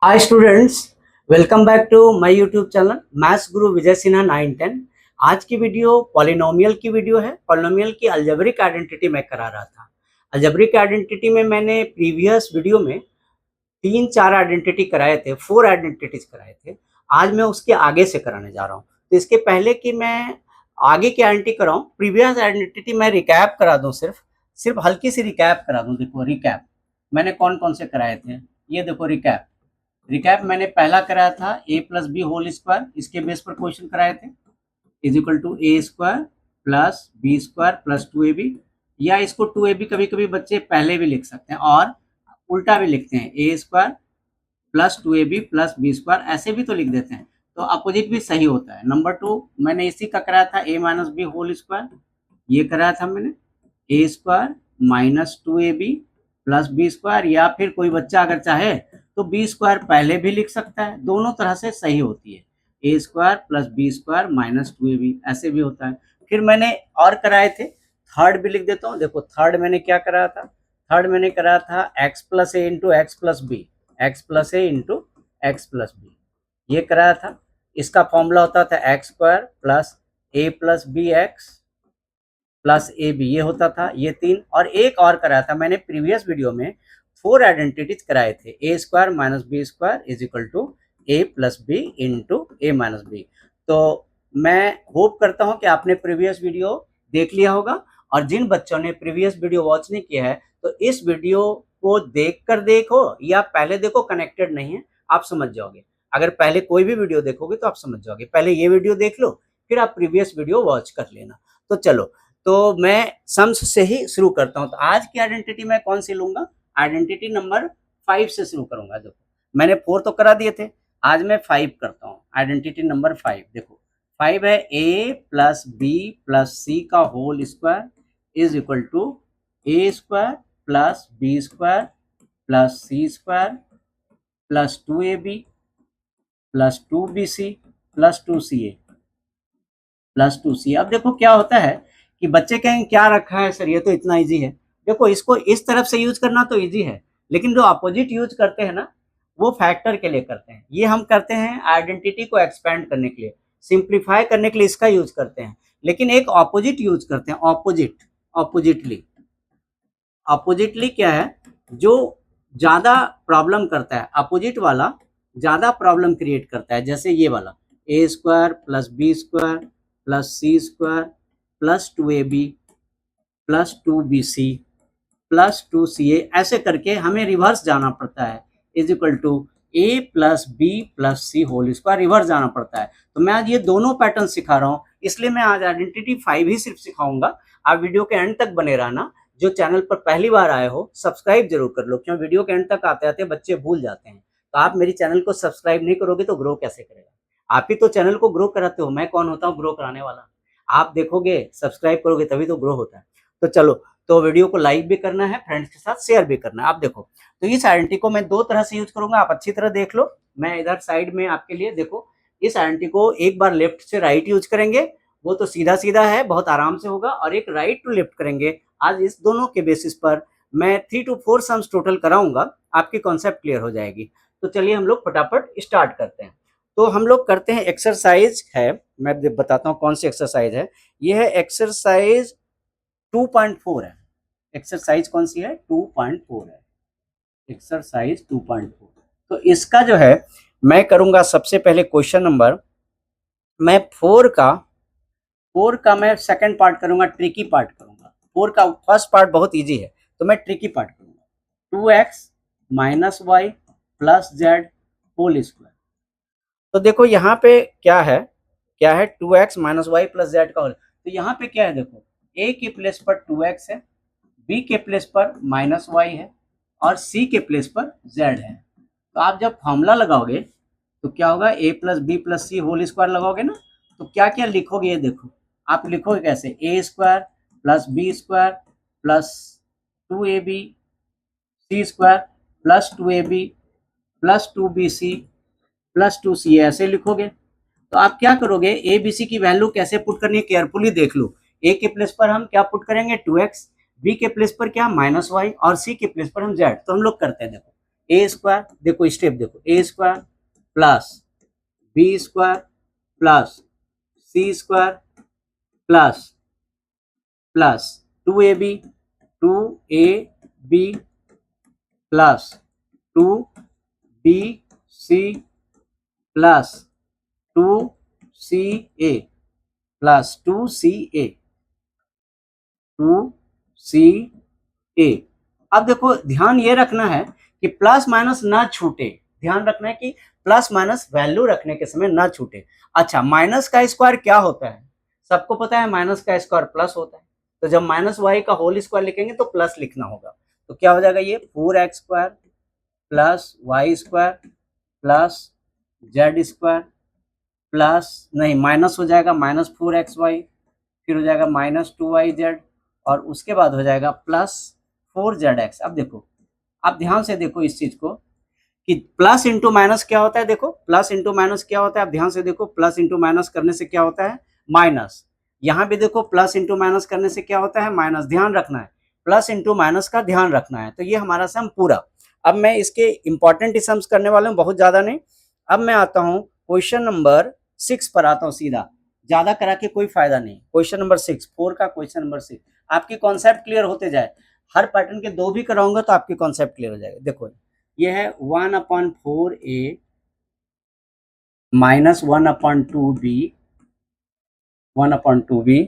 Hi students, welcome back to my YouTube channel maths Guru Vijay Sinha 9-10। आज की video polynomial की video है। पॉलिनोमियल की अलजेब्रिक आइडेंटिटी मैं करा रहा था। अलजेब्रिक आइडेंटिटी में मैंने प्रीवियस वीडियो में 3-4 आइडेंटिटी कराए थे, 4 आइडेंटिटीज कराए थे। आज मैं उसके आगे से कराने जा रहा हूँ। तो इसके पहले कि मैं आगे की आइडेंटिटी कराऊँ, प्रीवियस आइडेंटिटी मैं रिकैप करा दूँ। सिर्फ हल्की सी रिकैप करा दूँ। देखो रिकैप मैंने कौन कौन से कराए थे, ये देखो रिकैप मैंने पहला कराया था a plus B whole square. इसके बेस पर क्वेश्चन कराए थे is equal to A square plus B square plus 2ab, या इसको 2ab कभी कभी बच्चे पहले भी लिख सकते हैं और उल्टा भी लिखते हैं, a square plus 2ab plus B square, ऐसे भी तो लिख देते हैं। तो अपोजिट भी सही होता है। नंबर 2 मैंने इसी का कराया था a minus b whole square. ये कराया था मैंने a square minus 2ab plus B square, या फिर कोई बच्चा अगर चाहे तो बी स्क्वायर पहले भी लिख सकता है। दोनों तरह से सही होती है, a square plus B square minus 2ab, ऐसे भी होता है। फिर मैंने और कराए थे, थर्ड भी लिख देता हूँ। देखो थर्ड मैंने क्या कराया था, थर्ड मैंने कराया था x plus a into x plus b, x plus a into x plus b, ये कराया था। इसका फॉर्मूला होता था x square plus a plus b x plus a b, ये होता था। ये 3 और एक और कराया था मैंने प्रीवियस वीडियो में, 4 आइडेंटिटीज कराए थे। A square minus b square is equal to a plus b into a minus b. तो मैं होप करता हूं कि आपने प्रीवियस वीडियो देख लिया होगा, और जिन बच्चों ने प्रीवियस वीडियो वॉच नहीं किया है तो इस वीडियो को देखकर देखो या पहले देखो, कनेक्टेड नहीं है, आप समझ जाओगे। अगर पहले कोई भी वीडियो देखोगे तो आप समझ जाओगे। पहले ये वीडियो देख लो, फिर आप प्रीवियस वीडियो वॉच कर लेना। तो चलो, तो मैं सम्स से ही शुरू करता हूं। तो आज की आइडेंटिटी मैं कौन सी लूंगा, आइडेंटिटी नंबर 5 से शुरू करूंगा। देखो मैंने 4 तो करा दिए थे, आज मैं 5 करता हूं। आइडेंटिटी नंबर 5, देखो 5 है a प्लस बी प्लस सी का whole square is equal to A square plus B square plus C square plus 2ab plus 2bc plus 2ca plus 2c। अब देखो क्या होता है कि बच्चे कहेंगे क्या रखा है सर, ये तो इतना इजी है। देखो इसको इस तरफ से यूज करना तो इजी है, लेकिन जो अपोजिट यूज करते हैं ना, वो फैक्टर के लिए करते हैं। ये हम करते हैं आइडेंटिटी को एक्सपेंड करने के लिए, सिंप्लीफाई करने के लिए इसका यूज करते हैं। लेकिन एक ऑपोजिट यूज करते हैं, ऑपोजिटली क्या है, जो ज्यादा प्रॉब्लम करता है, अपोजिट वाला ज्यादा प्रॉब्लम क्रिएट करता है। जैसे ये वाला a square plus B square plus C square plus 2ab plus 2bc plus 2ca, ऐसे करके हमें रिवर्स जाना पड़ता है, is equal to a plus B plus C whole square, reverse जाना पड़ता है। तो मैं आज ये दोनों पैटर्न सिखा रहा हूँ, इसलिए मैं आज आइडेंटिटी 5 ही सिर्फ सिखाऊंगा। आप वीडियो के एंड तक बने रहना। जो चैनल पर पहली बार आए हो सब्सक्राइब जरूर कर लो, क्यों वीडियो के एंड तक आते आते बच्चे भूल जाते हैं। तो आप मेरी चैनल को सब्सक्राइब नहीं करोगे तो ग्रो कैसे करेगा। आप ही तो चैनल को ग्रो कराते हो, मैं कौन होता हूँ ग्रो कराने वाला। आप देखोगे सब्सक्राइब करोगे तभी तो ग्रो होता है। तो चलो, तो वीडियो को लाइक भी करना है, फ्रेंड्स के साथ शेयर भी करना है। आप देखो, तो इस आइडेंटिटी को मैं 2 तरह से यूज करूंगा, आप अच्छी तरह देख लो। मैं इधर साइड में आपके लिए, देखो इस आइडेंटिटी को एक बार लेफ्ट से राइट यूज करेंगे, वो तो सीधा सीधा है, बहुत आराम से होगा, और एक राइट टू लेफ्ट करेंगे। आज इस दोनों के बेसिस पर मैं 3 to 4 सम्स टोटल कराऊंगा, आपकी कॉन्सेप्ट क्लियर हो जाएगी। तो चलिए हम लोग फटाफट स्टार्ट करते हैं। तो हम लोग करते हैं एक्सरसाइज है, मैं बताता हूँ कौन सी एक्सरसाइज है। ये है एक्सरसाइज 2.4 है। एक्सरसाइज कौन सी है, 2.4 है, एक्सरसाइज 2.4। तो इसका जो है मैं करूंगा सबसे पहले क्वेश्चन नंबर, मैं 4 का मैं सेकंड पार्ट करूंगा, ट्रिकी पार्ट करूंगा। 4 का फर्स्ट पार्ट बहुत इजी है, तो मैं ट्रिकी पार्ट करूंगा। 2x minus Y plus Z whole square. तो देखो यहाँ पे क्या है, 2x minus Y plus Z का होल। तो यहाँ पे क्या है, देखो a के प्लेस पर 2x है, b के प्लेस पर माइनस वाई है, और c के प्लेस पर z है। तो आप जब फॉर्मूला लगाओगे तो क्या होगा, a plus B plus C whole square लगाओगे ना, तो क्या क्या लिखोगे, ये देखो आप लिखोगे कैसे, a square plus B square plus 2ab c square plus 2ab plus 2bc plus 2ca, ऐसे लिखोगे। तो आप क्या करोगे, ए बी सी की वैल्यू कैसे पुट करनी है केयरफुली देख लो। ए के प्लेस पर हम क्या पुट करेंगे, 2x, बी के प्लेस पर क्या माइनस वाई, और सी के प्लेस पर हम जेड। तो हम लोग करते हैं, देखो ए स्क्वायर, देखो स्टेप देखो, a square plus B square plus C square plus plus 2ab 2ab plus 2bc plus 2ca plus 2ca 2ca। अब देखो ध्यान ये रखना है कि प्लस माइनस ना छूटे, ध्यान रखना है कि प्लस माइनस वैल्यू रखने के समय ना छूटे। अच्छा, माइनस का स्क्वायर क्या होता है, सबको पता है माइनस का स्क्वायर प्लस होता है, तो जब माइनस वाई का होल स्क्वायर लिखेंगे तो प्लस लिखना होगा। तो क्या हो जाएगा, ये 4x square plus Y square plus Z square plus, नहीं माइनस हो जाएगा -4xy, फिर हो जाएगा -2yz और उसके बाद हो जाएगा +4zx। अब देखो, आप ध्यान से देखो इस चीज को कि प्लस इंटू माइनस क्या होता है, देखो प्लस इंटू माइनस क्या होता है, आप ध्यान से देखो, प्लस इंटू माइनस करने से क्या होता है, माइनस। यहाँ भी देखो प्लस इंटू माइनस करने से क्या होता है, माइनस। ध्यान रखना है, प्लस इंटू माइनस का ध्यान रखना है। तो ये हमारा सम पूरा। अब मैं इसके इंपॉर्टेंट सम्स करने वाला हूँ, बहुत ज्यादा नहीं। अब मैं आता हूँ क्वेश्चन नंबर 6 पर आता हूँ सीधा, ज्यादा करा के कोई फायदा नहीं। क्वेश्चन नंबर 6, 4 का क्वेश्चन नंबर 6, आपकी कॉन्सेप्ट क्लियर होते जाए। हर पैटर्न के 2 भी कराऊंगा तो आपकी कॉन्सेप्ट क्लियर हो जाएगा। देखो ये है 1/4a minus 1/2b 1/2b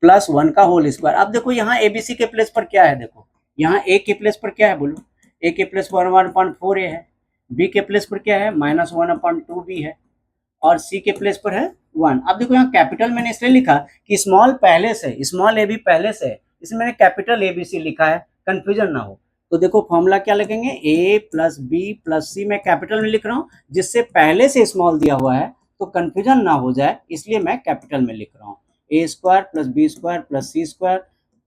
plus 1 का होल स्क्वायर। अब देखो यहाँ एबीसी के प्लेस पर क्या है, देखो यहाँ ए के प्लेस पर क्या है, बोलो ए के प्लेस पर 1/4a है, बी के प्लेस पर क्या है -1/2b है, और सी के प्लेस पर है 1। अब देखो यहाँ कैपिटल मैंने इसलिए लिखा कि स्मॉल पहले से, स्मॉल ए बी पहले से, इसमें मैंने कैपिटल ए बी सी लिखा है, कंफ्यूजन ना हो। तो देखो फॉर्मूला क्या लगेंगे, ए प्लस बी प्लस सी, मैं कैपिटल में लिख रहा हूँ, जिससे पहले से स्मॉल दिया हुआ है तो कंफ्यूजन ना हो जाए, इसलिए मैं कैपिटल में लिख रहा हूँ। A square plus B square plus C square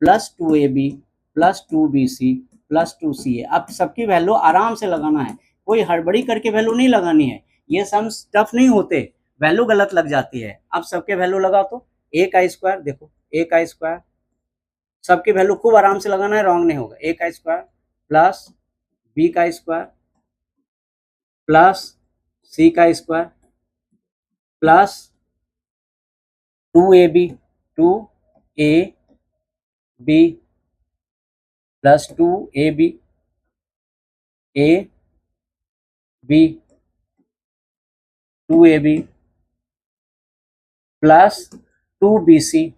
plus 2ab plus 2bc plus 2ca। अब सबकी वैल्यू आराम से लगाना है, कोई हड़बड़ी करके वैल्यू नहीं लगानी है, ये सम टफ नहीं होते, वैल्यू गलत लग जाती है। अब सबके वैल्यू लगाओ तो ए का स्क्वायर, देखो ए का स्क्वायर, सबकी वैल्यू खूब आराम से लगाना है, रॉन्ग नहीं होगा। ए का स्क्वायर प्लस बी का स्क्वायर प्लस सी का square plus 2ab 2ab plus 2ab A B 2ab plus 2bc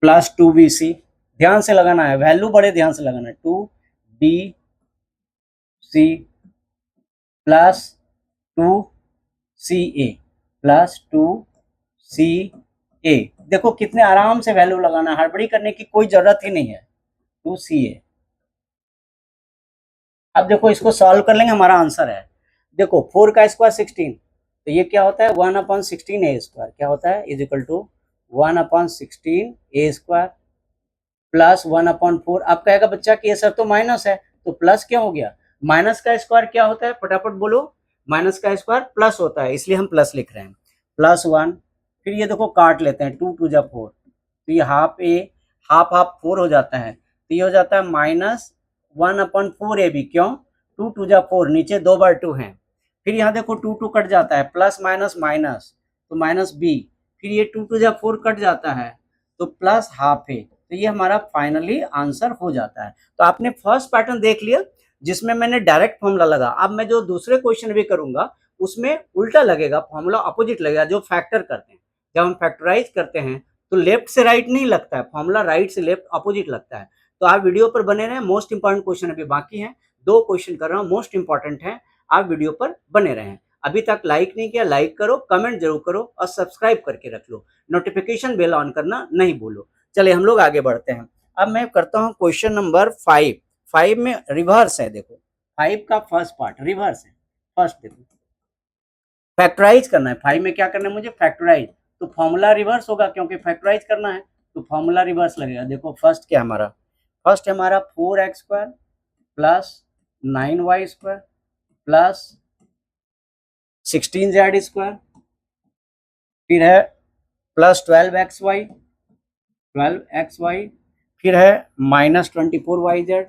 plus 2bc। ध्यान से लगाना है, वैल्यू बड़े ध्यान से लगाना है। 2bc plus 2ca plus 2ca। देखो कितने आराम से वैल्यू लगाना है, हड़बड़ी करने की कोई जरूरत ही नहीं है। 2ca। अब देखो इसको सॉल्व कर लेंगे, हमारा आंसर है, देखो 4 का स्क्वायर 16, तो ये क्या होता है 1/16 ए स्क्वायर, क्या होता है is equal to 1/16 A square plus 1/4। अब कहेगा बच्चा कि ये सर तो माइनस है, तो प्लस क्या हो गया, माइनस का स्क्वायर क्या होता है, फटाफट बोलो, माइनस का स्क्वायर प्लस होता है, इसलिए हम प्लस लिख रहे हैं, +1। फिर ये देखो काट लेते हैं, 2 2 4, तो ये हाफ ए हाफ हाफ 4 हो जाता है, तो ये हो जाता है -1/4ab। क्यों, 2 2 4, नीचे 2 बार 2 है, फिर यहाँ देखो 2 2 कट जाता है, प्लस माइनस माइनस तो माइनस बी, फिर ये 2 2 4 कट जाता है तो प्लस हाफ ए। तो ये हमारा फाइनली आंसर हो जाता है। तो आपने फर्स्ट पैटर्न देख लिया जिसमें मैंने डायरेक्ट फॉर्मूला लगा। अब मैं जो दूसरे क्वेश्चन भी करूंगा उसमें उल्टा लगेगा, फॉर्मूला अपोजिट लगेगा, जो फैक्टर करते हैं। जब हम फैक्टराइज करते हैं तो लेफ्ट से राइट नहीं लगता है, फॉर्मूला राइट से लेफ्ट अपोजिट लगता है। तो आप वीडियो पर बने रहें, मोस्ट इंपॉर्टेंट क्वेश्चन अभी बाकी हैं, 2 क्वेश्चन कर रहा हूँ, मोस्ट इंपॉर्टेंट है, आप वीडियो पर बने रहें। अभी तक लाइक नहीं किया, लाइक करो, कमेंट जरूर करो और सब्सक्राइब करके रख लो, नोटिफिकेशन बेल ऑन करना नहीं भूलो। चलिए हम लोग आगे बढ़ते हैं। अब मैं करता हूँ क्वेश्चन नंबर 5। 5 में रिवर्स है, देखो 5 का फर्स्ट पार्ट रिवर्स है। फर्स्ट देखो फैक्टराइज करना है, 5 में क्या करना है मुझे, फैक्टराइज, तो फॉर्मूला रिवर्स होगा क्योंकि फैक्टराइज करना है, तो फॉर्मूला रिवर्स लगेगा। देखो फर्स्ट क्या हमारा, फर्स्ट है हमारा 4x square plus 9y square plus 16z square, फिर है प्लस 12xy, फिर है -24yz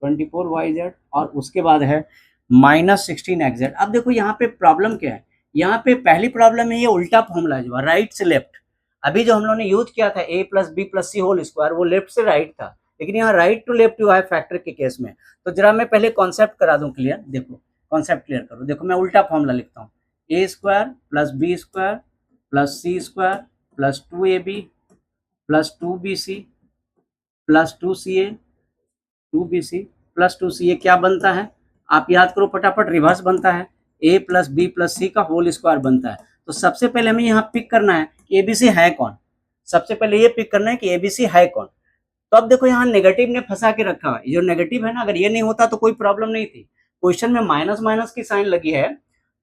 24yz और उसके बाद है -16xz। अब देखो यहाँ पे प्रॉब्लम क्या है, यहाँ पे पहली प्रॉब्लम है ये उल्टा फॉर्मूला जो है, राइट से लेफ्ट। अभी जो हम लोगों ने यूज किया था a plus B plus C whole square, वो लेफ्ट से राइट था, लेकिन यहाँ राइट टू लेफ्ट हुआ है फैक्टर के केस में। तो जरा मैं पहले कॉन्सेप्ट करा दूं क्लियर, देखो कॉन्सेप्ट क्लियर करो। देखो मैं उल्टा फॉर्मूला लिखता हूँ, a square plus B square plus C square plus 2ab plus 2bc plus 2ca 2bc plus 2ca क्या बनता है, आप याद करो फटाफट, रिवर्स बनता है, a प्लस बी प्लस सी का होल स्क्वायर बनता है। तो सबसे पहले हमें यहाँ पिक करना है कि एबीसी है कौन, सबसे पहले ये पिक करना है कि एबीसी है कौन। तो अब देखो यहाँ नेगेटिव ने फंसा के रखा है, जो नेगेटिव है ना, अगर ये नहीं होता तो कोई प्रॉब्लम नहीं थी। क्वेश्चन में माइनस माइनस की साइन लगी है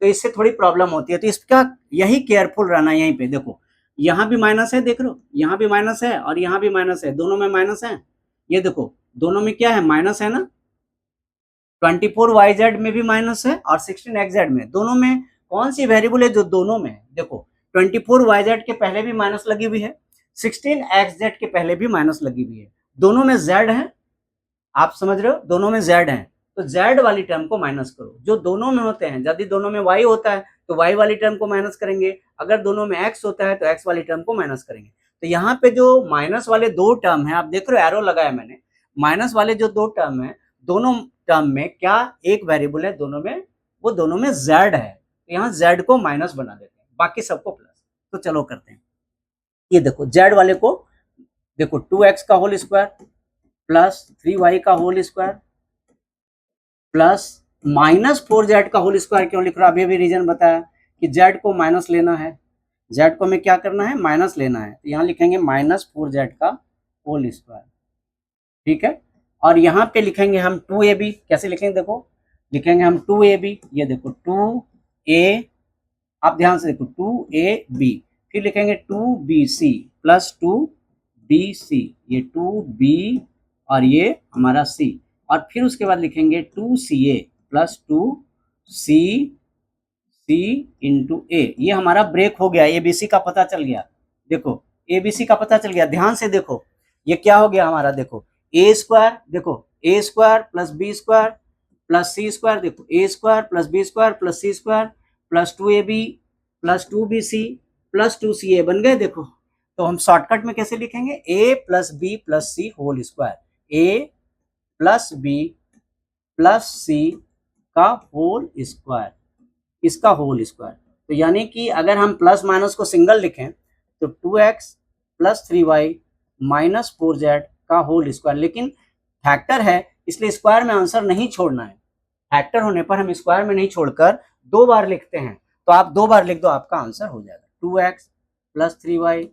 तो इससे थोड़ी प्रॉब्लम होती है, तो इसका यही केयरफुल रहना है। यहीं पे देखो यहाँ भी माइनस है, देख लो यहाँ भी माइनस है और यहाँ भी माइनस है, दोनों में माइनस है। ये देखो दोनों में क्या है, माइनस है ना। 24yz में भी माइनस है और 16xz में, दोनों में कौन सी वेरिएबल है जो दोनों में है, देखो 24yz के पहले भी माइनस लगी हुई है, 16xz के पहले भी माइनस लगी हुई है, दोनों में z है, आप समझ रहे हो, दोनों में z है। तो z वाली टर्म को माइनस करो, जो दोनों में होते हैं। यदि दोनों में y होता है तो y वाली टर्म को माइनस करेंगे, अगर दोनों में x होता है तो x वाली टर्म को माइनस करेंगे। तो यहाँ पे जो माइनस वाले दो टर्म है, आप देख रहे हो एरो लगाया मैंने, माइनस वाले जो दो टर्म है, दोनों टर्म में क्या एक वेरिएबल है दोनों में, वो दोनों में z है, तो यहाँ z को माइनस बना देते हैं, बाकी सबको प्लस। तो चलो करते हैं, ये देखो z वाले को देखो 2x का होल स्क्वायर प्लस 3y का होल स्क्वायर प्लस -4z का होल स्क्वायर क्यों लिख रहा हूं, अभी अभी रीजन बताया कि z को माइनस लेना है, z को हमें क्या करना है, माइनस लेना है, तो यहाँ लिखेंगे -4z का होल स्क्वायर, ठीक है। और यहाँ पे लिखेंगे हम 2ab, कैसे लिखेंगे देखो, लिखेंगे हम 2ab, ये देखो 2a, आप ध्यान से देखो 2ab, फिर लिखेंगे 2bc प्लस 2bc, ये 2b और ये हमारा c, और फिर उसके बाद लिखेंगे 2ca plus 2c into a। ये हमारा ब्रेक हो गया, एबीसी का पता चल गया, देखो एबीसी का पता चल गया, ध्यान से देखो ये क्या हो गया हमारा, देखो ए स्क्वायर, देखो a square plus B square plus C square, देखो a square plus B square plus C square plus 2ab plus 2bc plus 2ca बन गए। देखो तो हम शॉर्टकट में कैसे लिखेंगे, a plus B plus C whole square, a plus B plus सी का होल स्क्वायर, इसका होल स्क्वायर। तो यानी कि अगर हम प्लस माइनस को सिंगल लिखें तो 2x plus 3y minus 4z का होल स्क्वायर, लेकिन फैक्टर है इसलिए स्क्वायर में आंसर नहीं छोड़ना है, फैक्टर होने पर हम स्क्वायर में नहीं छोड़कर दो बार लिखते हैं, तो आप दो बार लिख दो आपका आंसर हो जाएगा, 2x plus 3y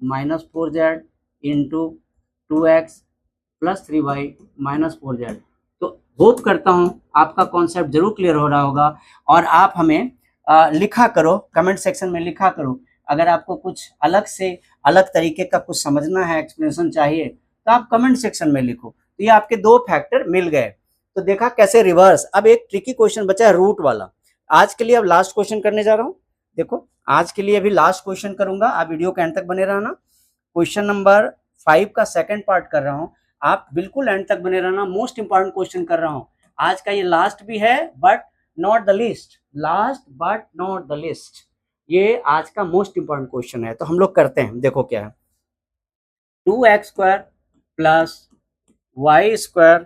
minus 4z into 2x plus 3y minus 4z। तो होप करता हूँ आपका कॉन्सेप्ट जरूर क्लियर हो रहा होगा, और आप हमें लिखा करो, कमेंट सेक्शन में लिखा करो, अगर आपको कुछ अलग से अलग तरीके का कुछ समझना है, एक्सप्लेनेशन चाहिए, तो आप कमेंट सेक्शन में लिखो। तो ये आपके दो फैक्टर मिल गए, तो देखा कैसे रिवर्स। अब एक ट्रिकी क्वेश्चन बचा है रूट वाला, आज के लिए अब लास्ट क्वेश्चन करने जा रहा हूँ। देखो आज के लिए अभी लास्ट क्वेश्चन करूंगा, आप वीडियो के एंड तक बने रहना। क्वेश्चन नंबर 5 का सेकंड पार्ट कर रहा हूँ, आप बिल्कुल एंड तक बने रहना, मोस्ट इंपॉर्टेंट क्वेश्चन कर रहा हूँ। आज का ये लास्ट भी है but not the list, last but not the list, ये आज का मोस्ट इंपॉर्टेंट क्वेश्चन है। तो हम लोग करते हैं, देखो क्या है, 2x square plus Y square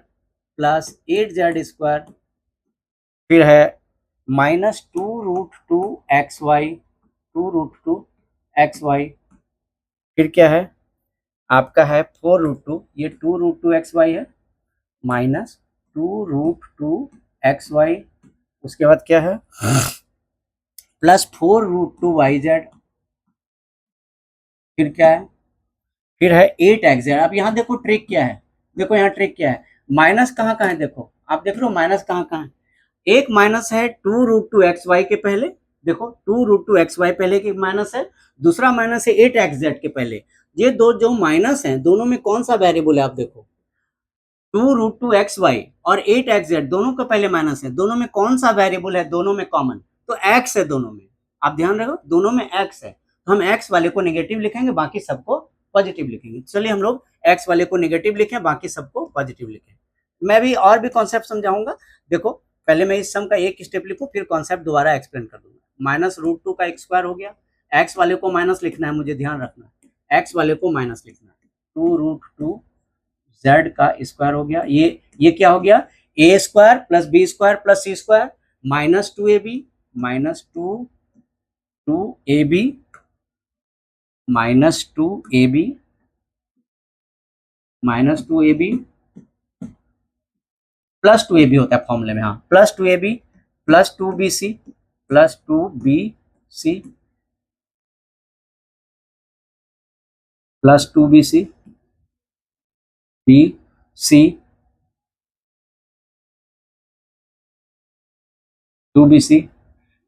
plus 8z square, फिर है -2√2xy, 2√2xy, फिर क्या है आपका है 4√2, ये 2√2xy है, माइनस 2√2xy, उसके बाद क्या है प्लस 4√2yz, फिर क्या है, फिर है 8xz। अब यहाँ देखो ट्रिक क्या है, देखो यहाँ ट्रिक क्या है, माइनस कहाँ कहाँ है, देखो आप देख रहे हो माइनस कहाँ कहाँ है, एक माइनस है 2√2xy के पहले, देखो 2√2xy पहले की माइनस है, दूसरा माइनस है 8xz के पहले। ये दो जो माइनस हैं दोनों में कौन सा वेरिएबल है, आप देखो 2√2xy और 8xz दोनों का पहले माइनस है, दोनों में कौन सा वेरिएबल है, दोनों में कॉमन, तो x है दोनों में, आप ध्यान रखो दोनों में x है, तो हम x वाले को नेगेटिव लिखेंगे, बाकी सबको पॉजिटिव लिखेंगे। चलिए हम लोग x वाले को नेगेटिव लिखें, बाकी सबको पॉजिटिव लिखें। मैं भी और भी कॉन्सेप्ट समझाऊंगा। देखो पहले मैं इस सम का एक स्टेप लिखूं, फिर कॉन्सेप्ट दोबारा एक्सप्लेन कर दूंगा। -√2 का x स्क्वायर हो गया, x वाले को माइनस लिखना है, मुझे ध्यान रखना है, x वाले को माइनस लिखना है। 2√2 z का स्क्वायर हो गया, ये क्या हो गया, a square plus b square plus c square -2ab -2ab plus 2ab होता है फॉर्मूले में, हाँ +2ab plus 2bc plus 2bc plus 2bc bc 2bc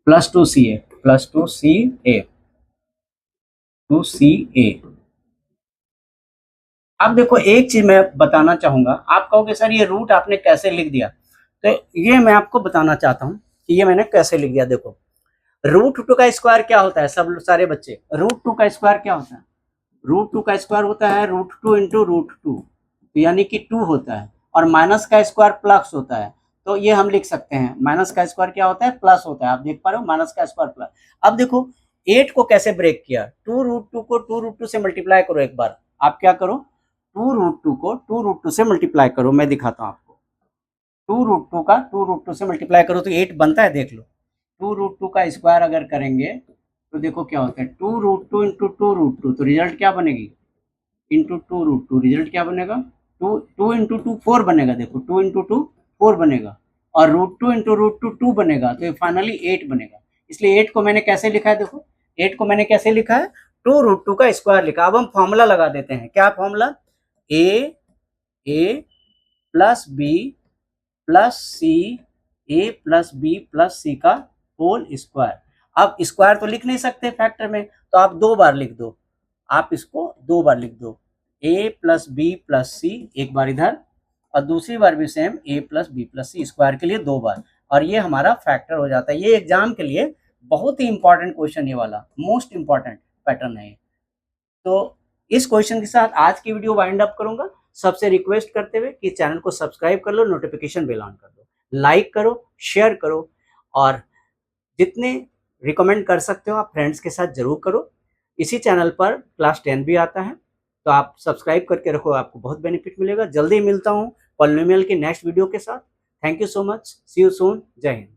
plus 2ca plus 2ca। अब देखो एक चीज मैं बताना चाहूंगा, आप कहोगे सर ये रूट आपने कैसे लिख दिया, तो ये मैं आपको बताना चाहता हूँ कि ये मैंने कैसे लिख दिया। देखो √2 का स्क्वायर क्या होता है, सब सारे बच्चे, √2 का स्क्वायर क्या होता है, √2 का स्क्वायर होता है √2 इंटू √2, यानी कि 2 होता है, और माइनस का स्क्वायर प्लस होता है, तो ये हम लिख सकते हैं माइनस का स्क्वायर क्या होता है, प्लस होता है। आप देख पा रहे हो माइनस का स्क्वायर प्लस। अब देखो 8 को कैसे ब्रेक किया, 2√2 को 2√2 से मल्टीप्लाई करो, एक बार आप क्या करो 2√2 को 2√2 से मल्टीप्लाई करो, मैं दिखाता हूँ आपको। 2√2 का 2√2 से मल्टीप्लाई करो तो 8 बनता है, देख लो। 2√2 का स्क्वायर अगर करेंगे तो देखो क्या होता है, 2√2 इंटू 2√2, तो रिजल्ट क्या बनेगी, इंटू 2√2, रिजल्ट क्या बनेगा, 2 इंटू 2 4 बनेगा, देखो 2 इंटू 2 4 बनेगा, और √2 इंटू √2 2 बनेगा, तो ये फाइनली 8 बनेगा। इसलिए 8 को मैंने कैसे लिखा है, देखो 8 को मैंने कैसे लिखा है, 2√2 का स्क्वायर लिखा। अब हम फॉर्मूला लगा देते हैं, क्या formula, a plus b plus c, a plus b plus c का होल स्क्वायर। अब स्क्वायर तो लिख नहीं सकते फैक्टर में, तो आप 2 बार लिख दो, आप इसको 2 बार लिख दो, a plus b plus c, एक बार इधर, और दूसरी बार भी same a plus b plus c, square के लिए 2 बार, और ये हमारा फैक्टर हो जाता है। ये एग्जाम के लिए बहुत ही इंपॉर्टेंट क्वेश्चन, ये वाला मोस्ट इंपॉर्टेंट पैटर्न है। तो इस क्वेश्चन के साथ आज की वीडियो वाइंड अप करूंगा, सबसे रिक्वेस्ट करते हुए कि चैनल को सब्सक्राइब कर लो, नोटिफिकेशन बेल ऑन कर दो, लाइक करो, शेयर करो, और जितने रिकमेंड कर सकते हो आप फ्रेंड्स के साथ जरूर करो। इसी चैनल पर क्लास 10 भी आता है, तो आप सब्सक्राइब करके रखो, आपको बहुत बेनिफिट मिलेगा। जल्दी मिलता हूँ पॉलिनोमियल के नेक्स्ट वीडियो के साथ। Thank you so much, see you soon, जय हिंद।